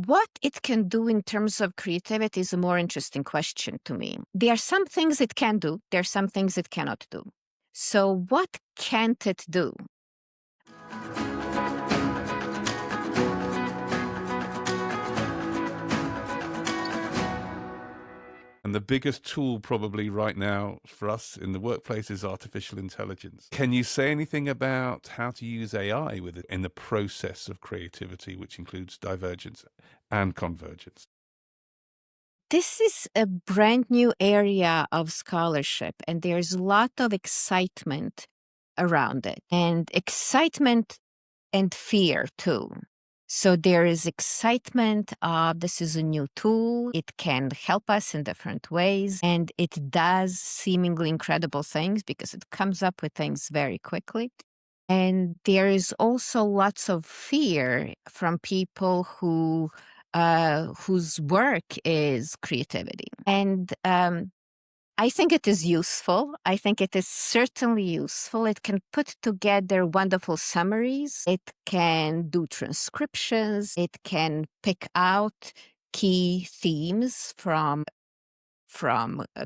What it can do in terms of creativity is a more interesting question to me. There are some things it can do, there are some things it cannot do. So, what can't it do? And the biggest tool probably right now for us in the workplace is artificial intelligence. Can you say anything about how to use AI with it in the process of creativity, which includes divergence and convergence? This is a brand new area of scholarship, and there's a lot of excitement around it, and excitement and fear too. So there is excitement of this is a new tool. It can help us in different ways, and it does seemingly incredible things because it comes up with things very quickly. And there is also lots of fear from people whose work is creativity. And I think it is useful. I think it is certainly useful. It can put together wonderful summaries. It can do transcriptions. It can pick out key themes from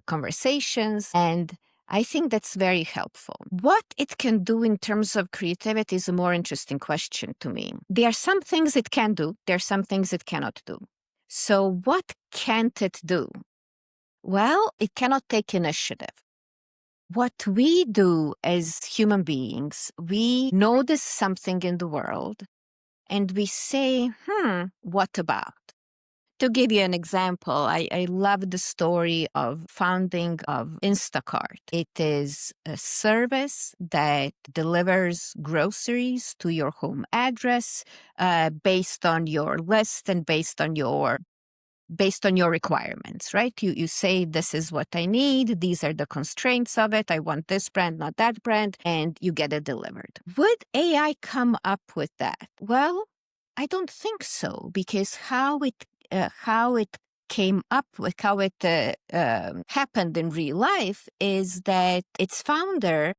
conversations. And I think that's very helpful. What it can do in terms of creativity is a more interesting question to me. There are some things it can do. There are some things it cannot do. So what can't it do? Well, it cannot take initiative. What we do as human beings, we notice something in the world and we say, what about? To give you an example, I love the story of founding of Instacart. It is a service that delivers groceries to your home address based on your list and based on your requirements, right? You say, this is what I need. These are the constraints of it. I want this brand, not that brand, and you get it delivered. Would AI come up with that? Well, I don't think so, because how it came up with, how it happened in real life is that its founder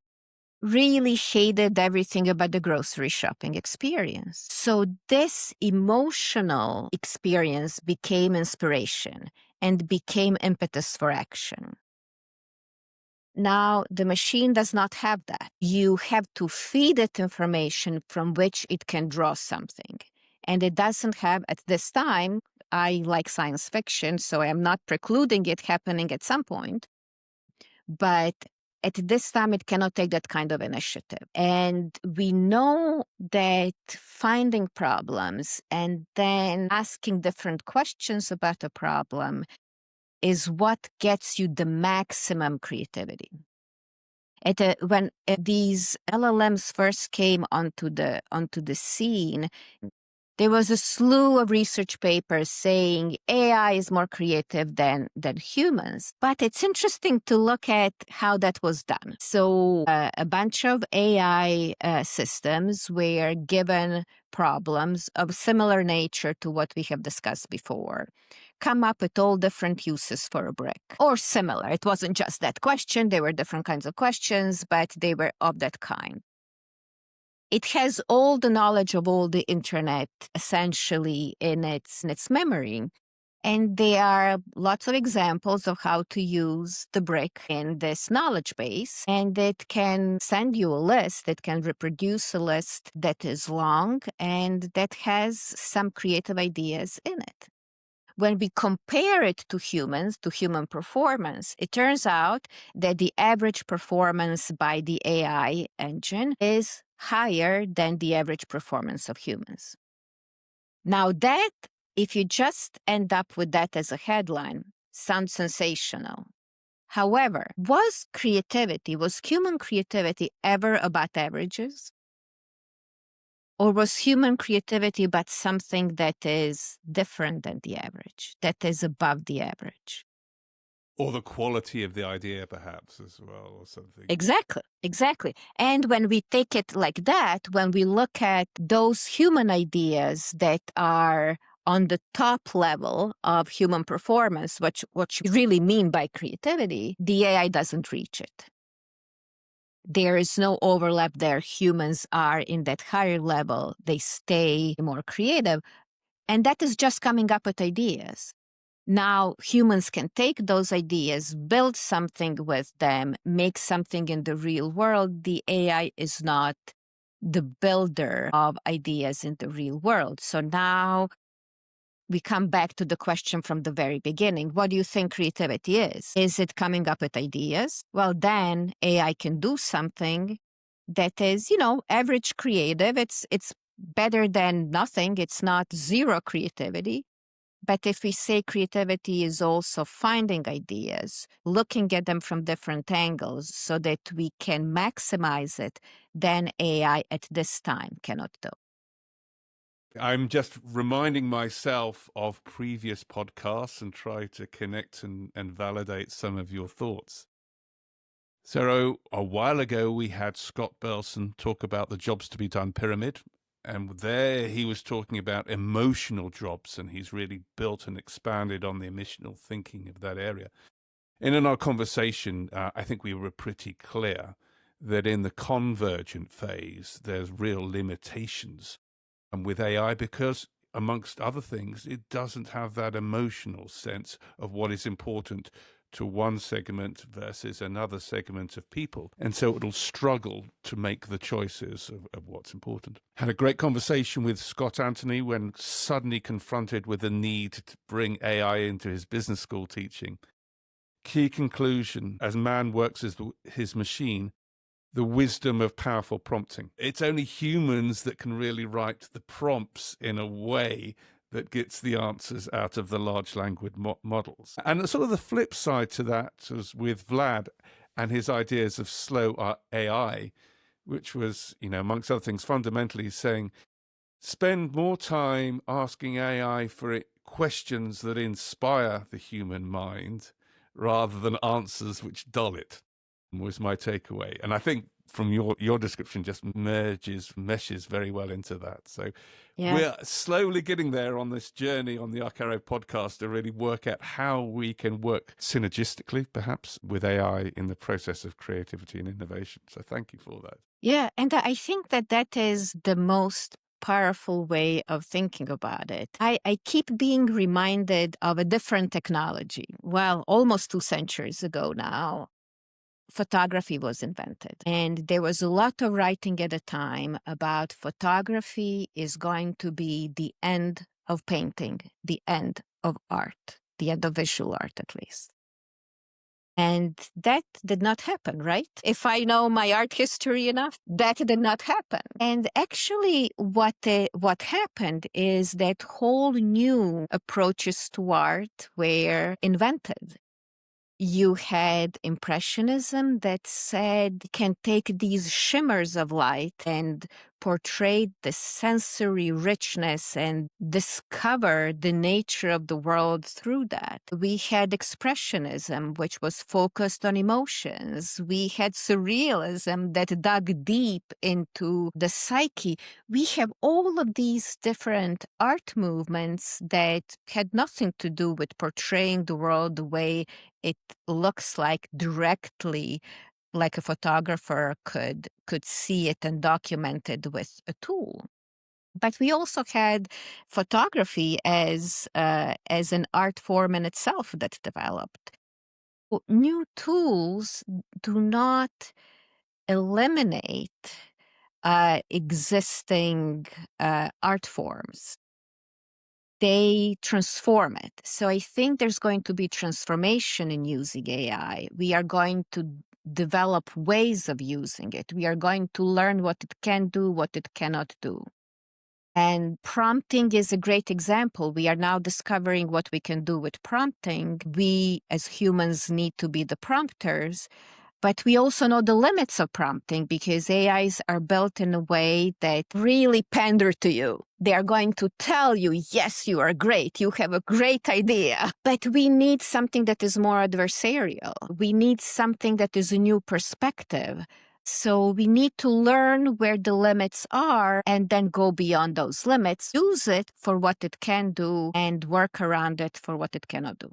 really hated everything about the grocery shopping experience. So this emotional experience became inspiration and became impetus for action. Now, the machine does not have that. You have to feed it information from which it can draw something. And it doesn't have, at this time, I like science fiction, so I'm not precluding it happening at some point. But at this time, it cannot take that kind of initiative. And we know that finding problems and then asking different questions about a problem is what gets you the maximum creativity. When these LLMs first came onto the scene, there was a slew of research papers saying AI is more creative than humans. But it's interesting to look at how that was done. So a bunch of AI systems were given problems of similar nature to what we have discussed before, come up with all different uses for a brick, or similar. It wasn't just that question. There were different kinds of questions, but they were of that kind. It has all the knowledge of all the internet essentially in its memory. And there are lots of examples of how to use the brick in this knowledge base. And it can send you a list. It can reproduce a list that is long and that has some creative ideas in it. When we compare it to humans, to human performance, it turns out that the average performance by the AI engine is higher than the average performance of humans. Now that, if you just end up with that as a headline, sounds sensational. However, was human creativity ever about averages? Or was human creativity about something that is different than the average, that is above the average? Or the quality of the idea, perhaps, as well, or something. Exactly. And when we take it like that, when we look at those human ideas that are on the top level of human performance, what you really mean by creativity, the AI doesn't reach it. There is no overlap there. Humans are in that higher level. They stay more creative. And that is just coming up with ideas. Now, humans can take those ideas, build something with them, make something in the real world. The AI is not the builder of ideas in the real world. So now we come back to the question from the very beginning. What do you think creativity is? Is it coming up with ideas? Well, then AI can do something that is, average creative. It's better than nothing. It's not zero creativity. But if we say creativity is also finding ideas, looking at them from different angles so that we can maximize it, then AI at this time cannot do. I'm just reminding myself of previous podcasts and try to connect and validate some of your thoughts. So a while ago, we had Scott Belson talk about the jobs to be done pyramid. And there he was talking about emotional jobs, and he's really built and expanded on the emotional thinking of that area. And in our conversation, I think we were pretty clear that in the convergent phase, there's real limitations with AI because, amongst other things, it doesn't have that emotional sense of what is important to one segment versus another segment of people. And so it'll struggle to make the choices of what's important. Had a great conversation with Scott Anthony when suddenly confronted with the need to bring AI into his business school teaching. Key conclusion, as man works as his machine, the wisdom of powerful prompting. It's only humans that can really write the prompts in a way that gets the answers out of the large language models. And sort of the flip side to that was with Vlad and his ideas of slow AI, which was, amongst other things, fundamentally saying, spend more time asking AI for questions that inspire the human mind rather than answers which dull it, was my takeaway. And I think from your description just meshes very well into that. So Yeah. we're slowly getting there on this journey on the Arcaro podcast to really work out how we can work synergistically, perhaps, with AI in the process of creativity and innovation. So thank you for that. Yeah, and I think that is the most powerful way of thinking about it. I keep being reminded of a different technology. Well, almost 2 centuries ago now, photography was invented. And there was a lot of writing at the time about photography is going to be the end of painting, the end of art, the end of visual art at least. And that did not happen, right? If I know my art history enough, that did not happen. And actually what happened is that whole new approaches to art were invented. You had impressionism that said can take these shimmers of light and portray the sensory richness and discover the nature of the world through that. We had expressionism, which was focused on emotions. We had surrealism that dug deep into the psyche. We have all of these different art movements that had nothing to do with portraying the world the way it looks like directly, like a photographer could see it and document it with a tool. But we also had photography as an art form in itself that developed. New tools do not eliminate existing art forms. They transform it. So I think there's going to be transformation in using AI. We are going to develop ways of using it. We are going to learn what it can do, what it cannot do. And prompting is a great example. We are now discovering what we can do with prompting. We as humans need to be the prompters, but we also know the limits of prompting because AIs are built in a way that really pander to you. They are going to tell you, yes, you are great. You have a great idea. But we need something that is more adversarial. We need something that is a new perspective. So we need to learn where the limits are and then go beyond those limits, use it for what it can do and work around it for what it cannot do.